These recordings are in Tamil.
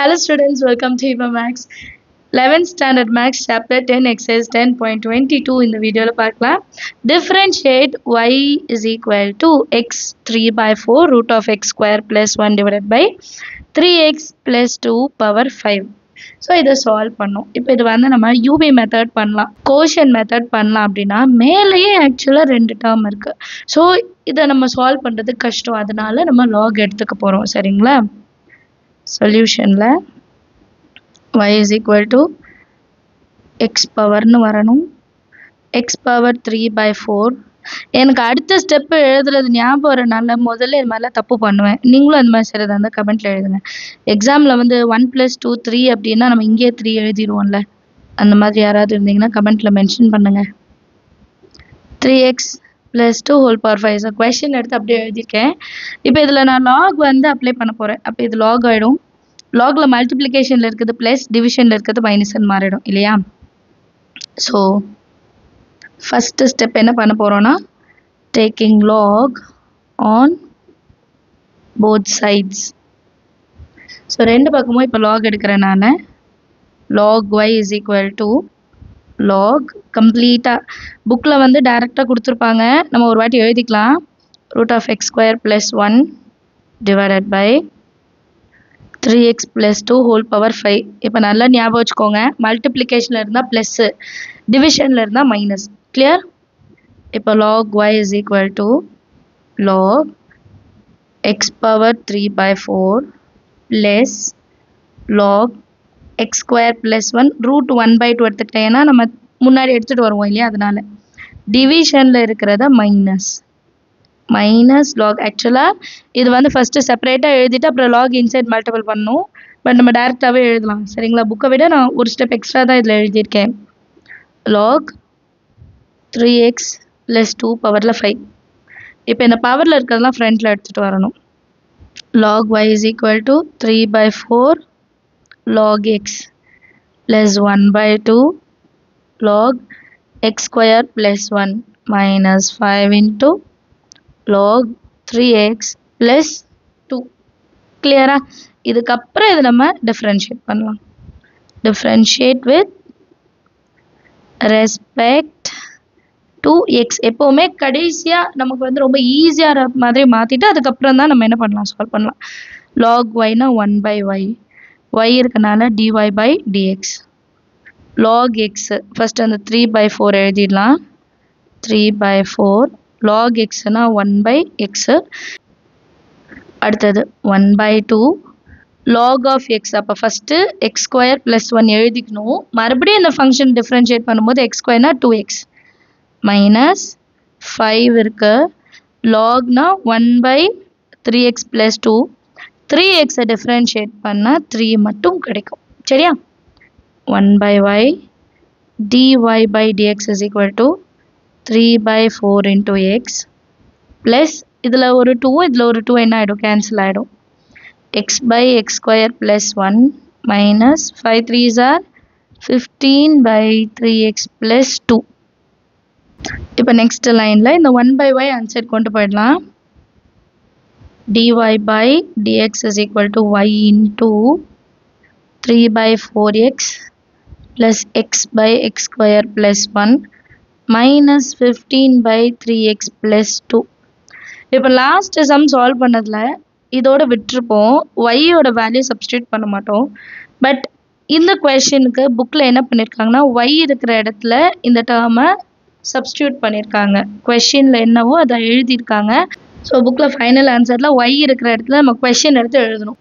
Hello students, welcome to Eva Max. 11th standard Max chapter 10 exercise 10.22 இந்த வீடியோல பார்க்கலாம். Differentiate y is equal to x 3 by 4 root of x square plus 1 divided by 3x plus 2 power 5. So இதை சால்வ் பண்ணோம். இப்போ இது வந்து நம்ம யூபி மெத்தட் பண்ணலாம், கோஷன் மெத்தட் பண்ணலாம். அப்படின்னா மேலேயே ஆக்சுவலாக 2 டேர்ம் இருக்குது. ஸோ இதை நம்ம சால்வ் பண்ணுறது கஷ்டம், அதனால நம்ம லாக் எடுத்துக்க போகிறோம். சரிங்களா? சொல்யூஷனில் y is equal to x பவர்னு வரணும். x power 3 by 4. எனக்கு அடுத்த ஸ்டெப்பு எழுதுறது ஞாபகம் வரனால முதல்ல இது மாதிரிலாம் தப்பு பண்ணுவேன். நீங்களும் அந்த மாதிரி செய்கிறதா இருந்தால் கமெண்ட்டில் எழுதுங்க. எக்ஸாமில் வந்து 1 + 2 3 அப்படின்னா நம்ம இங்கேயே 3 எழுதிடுவோம்ல. அந்த மாதிரி யாராவது இருந்தீங்கன்னா கமெண்ட்டில் மென்ஷன் பண்ணுங்கள். 3x + 2 whole power 5. So question எடுத்து அப்படியே எழுதியிருக்கேன். இப்போ இதில் நான் லாக் வந்து அப்ளை பண்ண போகிறேன். அப்போ இது லாக் ஆகிடும். லாகில் மல்டிப்ளிகேஷனில் இருக்குது ப்ளஸ், டிவிஷனில் இருக்கிறது மைனஸ்ன்னு மாறிடும் இல்லையா? ஸோ ஃபஸ்ட்டு ஸ்டெப் என்ன பண்ண போகிறோன்னா, taking log on both sides. So ரெண்டு பக்கமும் இப்போ லாக் எடுக்கிறேன் நான். Log y is equal to log கம்ப்ளீட்டாக புக்கில் வந்து டைரெக்டாக கொடுத்துருப்பாங்க, நம்ம ஒரு வாட்டி எழுதிக்கலாம். Root of x square plus 1 divided by 3x + 2 whole power 5. இப்போ நல்லா ஞாபகம் வச்சுக்கோங்க, மல்டிப்ளிகேஷனில் இருந்தால் ப்ளஸ்ஸு, டிவிஷனில் இருந்தால் மைனஸ். கிளியர்? இப்போ log y is equal to log x power 3 by 4 plus log x square plus 1 root 1/2 எடுத்துக்கிட்டேன். ஏன்னா நம்ம முன்னாடி எடுத்துகிட்டு வருவோம் இல்லையா, அதனால. டிவிஷனில் இருக்கிறத மைனஸ் மைனஸ் லாக். ஆக்சுவலாக இது வந்து ஃபஸ்ட்டு செப்பரேட்டாக எழுதிட்டு அப்புறம் லாக் இன்சைட் மல்டிபிள் பண்ணணும். பட் நம்ம டேரெக்டாகவே எழுதலாம். சரிங்களா? புக்கை விட நான் ஒரு ஸ்டெப் எக்ஸ்ட்ரா தான் இதில் எழுதியிருக்கேன். லாக் 3x + 2 பவரில் 5. இப்போ இந்த பவரில் இருக்கிறதெல்லாம் ஃப்ரண்ட்டில் எடுத்துகிட்டு வரணும். Log y is equal to 3 by 4 log x plus 1/2 log x square plus 1 minus 5 into log 3x plus 2. கிளியரா? இதுக்கப்புறம் இது நம்ம டிஃப்ரென்ஷியேட் பண்ணலாம். Differentiate with respect to X. எப்போவுமே கடைசியாக நமக்கு வந்து ரொம்ப ஈஸியாக மாதிரி மாற்றிட்டு அதுக்கப்புறம் தான் நம்ம என்ன பண்ணலாம், சால்வ் பண்ணலாம். லாக் ஒய்னா 1/y, y இருக்கனால dy by dx. log x first அந்த 3/4 எழுதிடலாம். 3/4 log xனா 1/x. அடுத்தது 1/2 log of x. அப்போ ஃபஸ்ட்டு எக்ஸ் ஸ்கொயர் ப்ளஸ் 1 எழுதிக்கணும். மறுபடியும் இந்த ஃபங்க்ஷன் டிஃப்ரென்ஷியேட் பண்ணும்போது எக்ஸ் ஸ்கொயர்னா 2x மைனஸ் 5 இருக்கு. லாக்னா 1/3x + 2. 3xை டிஃப்ரென்ஷியேட் பண்ணால் 3 மட்டும் கிடைக்கும். சரியா? 1/y dy by dx is equal to 3/4 into x plus இதில் ஒரு 2 இதில் ஒரு 2 என்ன ஆகிடும், கேன்சல் ஆகிடும். x by x square plus 1 minus 5 3s are 15/3x plus 2. இப்போ நெக்ஸ்ட் லைனில் இந்த 1/y ஆன்சர் கொண்டு போயிடலாம். dy by dx is equal to y into 3/4x plus x by x square plus 1 minus 15/3x plus 2. இப்போ லாஸ்ட் சம் சால்வ் பண்ணதில் இதோட விட்டுருப்போம், ஒய்யோட வேல்யூ சப்ஸ்டியூட் பண்ண மாட்டோம். பட் இந்த கொஷனுக்கு புக்கில் என்ன பண்ணியிருக்காங்கன்னா, ஒய் இருக்கிற இடத்துல இந்த டேர்மை சப்ஸ்டியூட் பண்ணியிருக்காங்க. கொஷினில் என்னவோ அதை எழுதியிருக்காங்க. ஸோ புக்கில் ஃபைனல் ஆன்சரில் ஒய் இருக்கிற இடத்துல நம்ம கொஷின் எடுத்து எழுதணும்.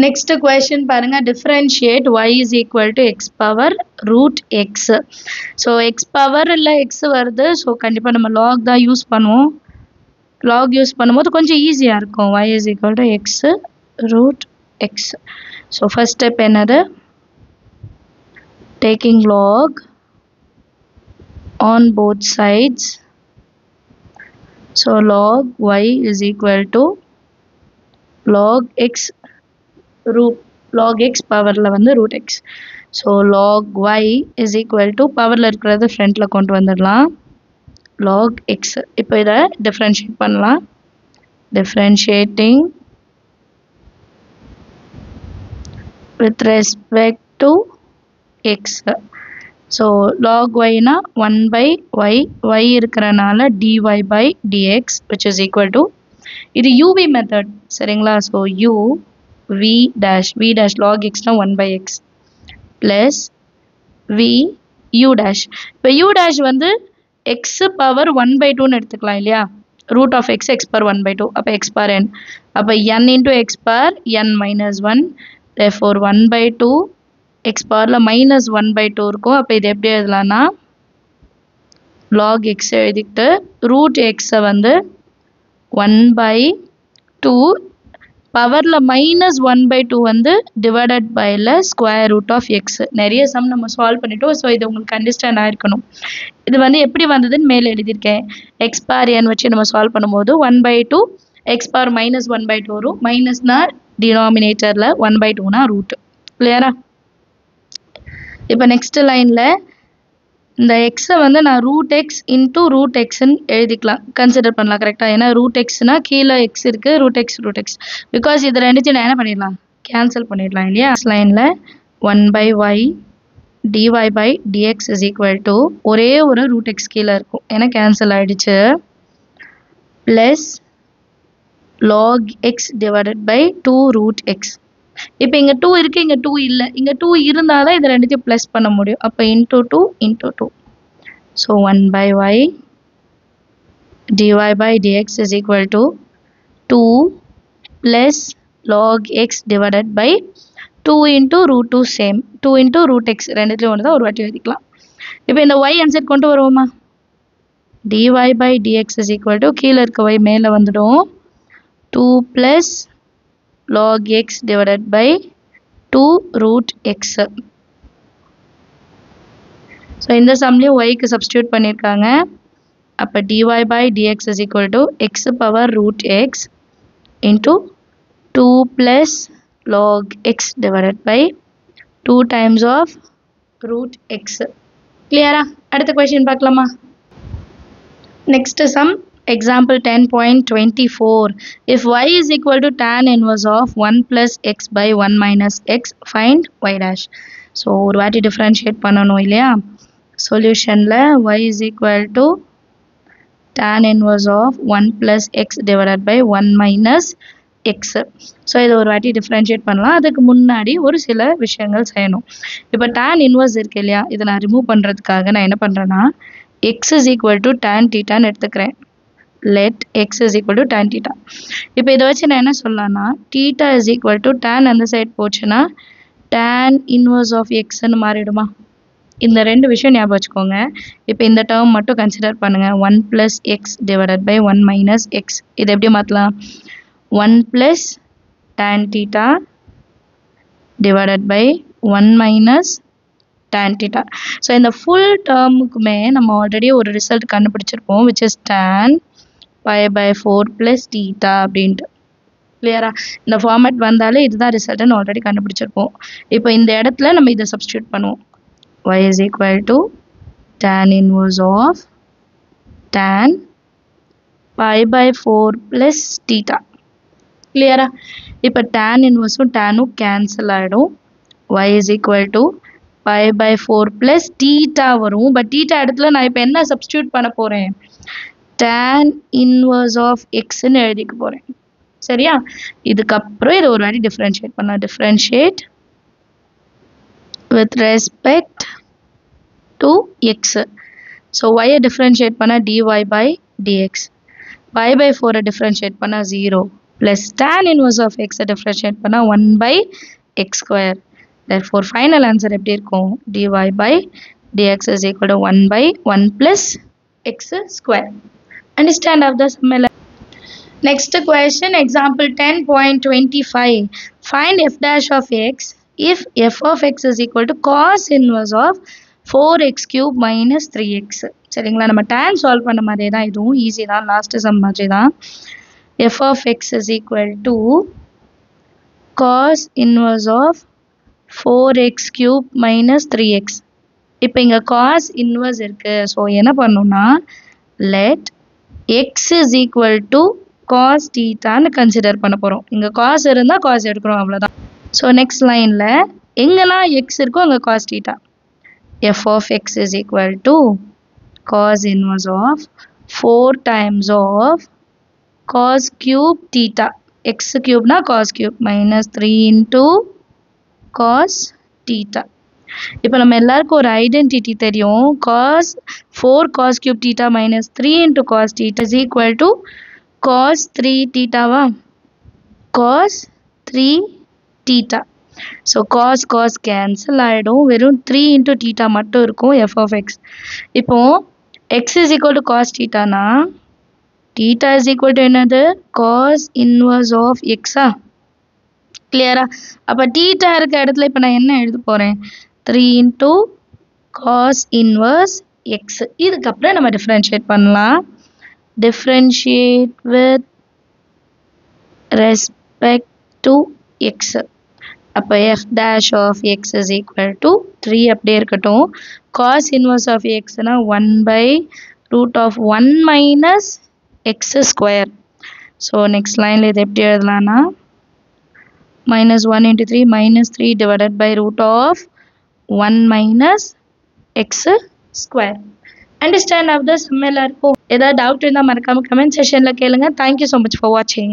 நெக்ஸ்ட் கொஷின் பாருங்கள். Differentiate y is equal to x power root x. So x power இல்லை எக்ஸ் வருது. ஸோ கண்டிப்பாக நம்ம லாக் தான் யூஸ் பண்ணுவோம். லாக் யூஸ் பண்ணும்போது கொஞ்சம் ஈஸியாக இருக்கும். y is equal to x root x. So first step என்னது, taking log on both sides. So log y is equal to log x root log x பவரில் வந்து root x. So log y is equal to பவரில் இருக்கிறது ஃப்ரண்ட்டில் கொண்டு வந்துடலாம். log x. இப்போ இதை டிஃப்ரென்ஷியேட் பண்ணலாம். Differentiating with respect to x. So log y na 1 by y இருக்கிறனால dy by dx which is equal to இது uv method சரிங்களா. so u v dash log x na 1 by x plus v u dash. இப்போ u dash வந்து x power 1 by 2 னு எடுத்துக்கலாம் இல்லையா. root of x x power 1 by 2 அப்போ x power n அப்போ n into x power n minus 1 therefore 1 by 2 x power ல minus 1 by 2 இருக்கும். அப்போ இது எப்படி எழுதலாம்னா log x எழுதிக்கிட்டு root x வந்து 1 by 2 பவர்ல மைனஸ் 1 by 2 வந்து டிவைடட் பைல ஸ்கொயர் ரூட் ஆஃப் எக்ஸ். நிறைய சம் நம்ம சால்வ் பண்ணிட்டோம். ஸோ இது உங்களுக்கு அண்டர்ஸ்டாண்ட் ஆயிருக்கணும். இது வந்து எப்படி வந்ததுன்னு மேலே எழுதியிருக்கேன். எக்ஸ் பார் என் வச்சு நம்ம சால்வ் பண்ணும்போது 1 by 2 x bar minus 1 by 2 வரும். மைனஸ்னா டினாமினேட்டரில் 1 by 2னா ரூட். கிளியரா. இப்போ நெக்ஸ்ட் லைனில் இந்த எக்ஸை வந்து நான் ரூட் எக்ஸ் இன்டூ ரூட் எக்ஸ்ன்னு எழுதிக்கலாம், கன்சிடர் பண்ணலாம் கரெக்டாக. ஏன்னா ரூட் எக்ஸ்னா கீழே எக்ஸ் இருக்குது, ரூட் எக்ஸ் பிகாஸ் இது ரெண்டுத்தையும் நான் என்ன பண்ணிடலாம், கேன்சல் பண்ணிடலாம் இல்லையா. லைனில் 1 by y dy by dx is equal to ஒரே ஒரு ரூட் எக்ஸ் கீழே இருக்கும் ஏன்னா கேன்சல் ஆகிடுச்சு plus log x divided by 2 root x. இப்போ இங்கே 2 இருக்குது, இங்கே 2 இல்லை. இங்கே 2 இருந்தால் தான் இதை ரெண்டுத்தையும் ப்ளஸ் பண்ண முடியும். அப்போ into 2 into 2. So 1 by y dy by dx is equal to 2 plus log x divided by 2 into root 2 same. 2 into root x ரெண்டுத்துலையும் ஒன்று தான் ஒரு வாட்டி எழுதிக்கலாம். இப்போ இந்த y ஆன்சர் கொண்டு வருவோமா. dy by dx is equal to கீழே இருக்க y மேலே வந்துடும் 2 plus log x divided by 2 root x. So இந்த சம்லையும் y க்கு சப்ஸ்டியூட் பண்ணியிருக்காங்க. அப்போ dy by dx is equal to x power root x into 2 plus log x divided by 2 times of root x. கிளியரா. அடுத்த கொஸ்டின் பார்க்கலாமா. Next sum example 10.24. if y is equal to tan inverse of 1 plus x by 1 minus x find y dash. so ஒரு வாட்டி differentiate பண்ணணும் இல்லையா. சொல்யூஷன்ல y is equal to tan inverse of 1 plus x divided by 1 minus x. So இதை ஒரு வாட்டி டிஃப்ரென்ஷியேட் பண்ணலாம். அதுக்கு முன்னாடி ஒரு சில விஷயங்கள் செய்யணும். இப்போ tan inverse இருக்கு இல்லையா, இதை நான் ரிமூவ் பண்ணுறதுக்காக நான் என்ன பண்ணுறேன்னா x is equal to tan thetaன்னு எடுத்துக்கிறேன். let x is equal to tan theta. இப்போ இதை வச்சு நான் என்ன சொல்லலாம்னா theta is equal to tan அந்த சைட் போச்சுன்னா tan inverse of x ன்னு மாறிடுமா. இந்த ரெண்டு விஷயம் ஞாபகம் வச்சுக்கோங்க. இப்போ இந்த டேர்ம் மட்டும் கன்சிடர் பண்ணுங்க. 1 plus x divided by 1 minus x. இது எப்படி மாற்றலாம், 1 plus tan theta divided by 1 minus tan theta. So இந்த ஃபுல் டேர்முக்குமே நம்ம ஆல்ரெடி ஒரு result கண்டுபிடிச்சிருப்போம் which is tan pi by 4 plus theta அப்படின்ட்டு. கிளியரா. இந்த ஃபார்மேட் வந்தாலே இதுதான் ரிசல்ட்னு ஆல்ரெடி கண்டுபிடிச்சிருப்போம். இப்போ இந்த இடத்துல நம்ம இதை சப்ஸ்டியூட் பண்ணுவோம். y is equal to tan inverse of tan pi by 4 plus theta. கிளியரா. இப்போ tan inverseம் tanனும் கேன்சல் ஆகிடும். y is equal to pi by 4 plus theta வரும். பட் theta இடத்துல நான் இப்போ என்ன சப்ஸ்டியூட் பண்ண போகிறேன், tan inverse of x ன்னு எழுதிக்க போகிறேன். சரியா. இதுக்கப்புறம் இதை ஒரு வாட்டி டிஃப்ரென்ஷியேட் பண்ணலாம். Differentiate with respect to x. So y differentiate பண்ணால் dy by dx. pi by 4 differentiate பண்ணால் 0 plus tan inverse of x differentiate பண்ணால் 1 by x square. therefore final answer எப்படி இருக்கும், dy by dx is equal to 1 by 1 plus x square. Understand of the sum. Next question, example 10.25. Find f dash of x if f of x is equal to cos inverse of 4x cube minus 3x. சரிங்களா. நம்ம tan சால்வ் பண்ண மாதிரி தான், இதுவும் ஈஸி தான், லாஸ்ட் சம் மாதிரி தான். f of x is equal to cos inverse of 4x cube minus 3x. இப்போ இங்கே cos inverse இருக்கு. ஸோ என்ன பண்ணணும்னா let x is equal to cos theta ன்னு கன்சிடர் பண்ண போகிறோம். இங்கே cos இருந்தால் cos எடுக்கிறோம், அவ்வளோதான். ஸோ நெக்ஸ்ட் லைனில் எங்கெல்லாம் எக்ஸ் இருக்கோ அங்கே cos theta. f of x is equal to cos inverse of 4 times of cos cube theta. x cube na cos cube minus 3 into cos theta. இப்போ நம்ம எல்லாருக்கும் ஒரு ஐடென்டிட்டி தெரியும். cos 4 cos cube theta minus 3 into cos theta is equal to cos 3 theta வா? cos 3 theta. So cos cos cancel ஆயிடும். வெறும் 3 into theta மட்டும் இருக்கும் f of x. இப்போ x is equal to cos theta னா theta is equal to என்னது? cos inverse of x ஆ? கிளியரா? அப்ப theta இருக்க இடத்துல இப்போ நான் என்ன எழுத போறேன்? 3 into cos inverse x. இதுக்கப்புறம் நம்ம differentiate பண்ணலாம். differentiate with respect to x. அப்போ f dash of x is equal to 3 அப்படியே இருக்கட்டும். cos inverse of x னா 1 by root of 1 minus x square. So next line இது எப்படி எழுதலாம்னா minus 1 into 3 minus 3 divided by root of 1 minus x square. Understand of the sum எல்லாருக்கும்? ஏதாவது டவுட் இருந்தால் மறக்காம கமெண்ட் செஷனில் கேளுங்க. Thank you so much for watching.